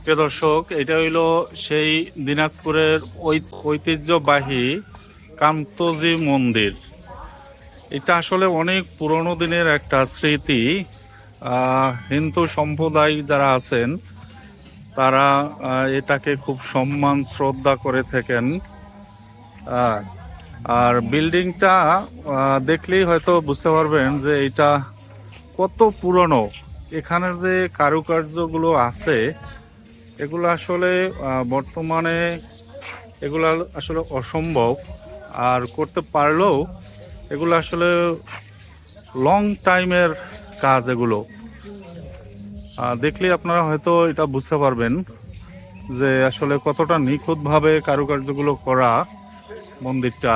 প্রিয় দর্শক, এটা হইলো সেই দিনাজপুরের ঐতিহ্যবাহী কান্তজি মন্দির। এটা আসলে অনেক পুরনো দিনের একটা স্মৃতি। হিন্দু সম্প্রদায় যারা আছেন তারা এটাকে খুব সম্মান শ্রদ্ধা করে থাকেন। আহ, আর বিল্ডিংটা দেখলেই হয়তো বুঝতে পারবেন যে এটা কত পুরনো। এখানের যে কারুকার্যগুলো আছে এগুলো আসলে বর্তমানে এগুলো আসলে অসম্ভব। আর করতে পারলেও এগুলো আসলে লং টাইমের কাজ। এগুলো দেখলেই আপনারা হয়তো এটা বুঝতে পারবেন যে আসলে কতটা নিখুঁতভাবে কারুকার্যগুলো করা মন্দিরটা।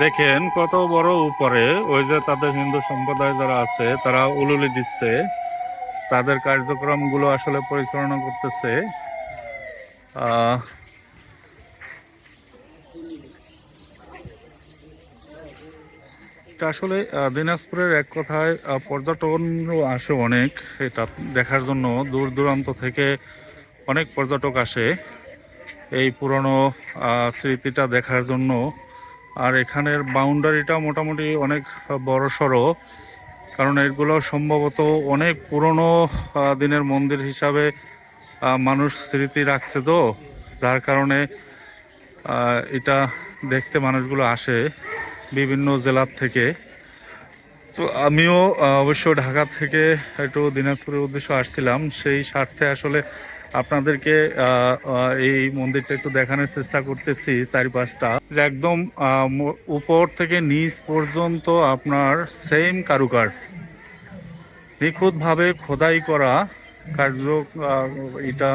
দেখেন কত বড় উপরে, ওই যে তাদের হিন্দু সম্প্রদায় যারা আছে তারা উলুলি দিচ্ছে, তাদের কার্যক্রমগুলো আসলে পরিচালনা করতেছে। আহ এটা আসলে দিনাজপুরের এক কথায় পর্যটনও আসে অনেক এটা দেখার জন্য। দূর দূরান্ত থেকে অনেক পর্যটক আসে এই পুরনো স্মৃতিটা দেখার জন্য। আর এখানের বাউন্ডারিটা মোটামুটি অনেক বড় সড়ো, কারণ এগুলো সম্ভবত অনেক পুরনো দিনের মন্দির হিসাবে মানুষ স্মৃতি রাখছে, তো যার কারণে এটা দেখতে মানুষগুলো আসে বিভিন্ন জেলার থেকে। তো আমিও অবশ্য ঢাকা থেকে একটু দিনাজপুরের উদ্দেশ্যে আসছিলাম, সেই স্বার্থে আসলে আপনাদেরকে এই মন্দিরটা একটু দেখানোর চেষ্টা করতেছি। চারিপাশটা একদম উপর থেকে নিচ পর্যন্ত আপনার সেম কারুকার্য, নিখুঁতভাবে খোদাই করা কার্য। এটা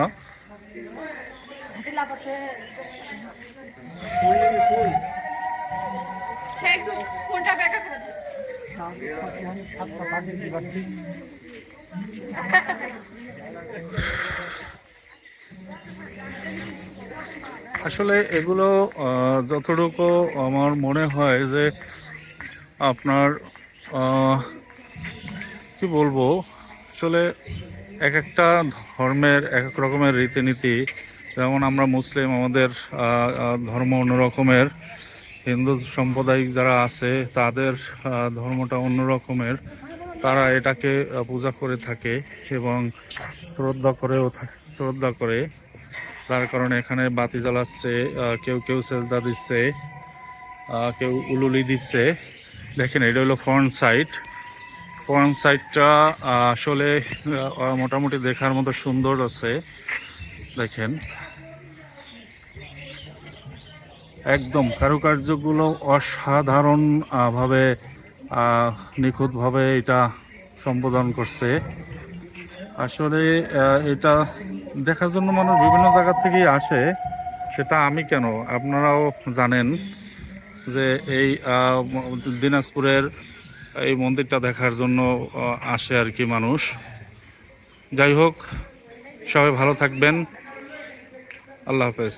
আসলে এগুলো যতটুকু আমার মনে হয় যে আপনার কি বলবো, আসলে এক একটা ধর্মের এক এক রকমের রীতিনীতি। যেমন আমরা মুসলিম, আমাদের ধর্ম অন্য রকমের, হিন্দু সম্প্রদায় যারা আছে তাদের ধর্মটা অন্য রকমের। তারা এটাকে পূজা করে থাকে এবং শ্রদ্ধা করে। তার কারণে এখানে বাতি জ্বালাচ্ছে, কেউ কেউ সেজদা দিচ্ছে, কেউ উলুলি দিচ্ছে। দেখেন এটা হলো ফ্রন্ট সাইডটা আসলে মোটামুটি দেখার মতো সুন্দর আছে। দেখেন একদম কারুকার্যগুলো অসাধারণ ভাবে নিখুঁতভাবে এটা সম্পাদন করছে। আসলে এটা দেখার জন্য মানুষ বিভিন্ন জায়গা থেকেই আসে, সেটা আমি কেন আপনারাও জানেন যে এই দিনাজপুরের এই মন্দিরটা দেখার জন্য আসে আর কি মানুষ। যাই হোক, সবাই ভালো থাকবেন। আল্লাহ হাফেজ।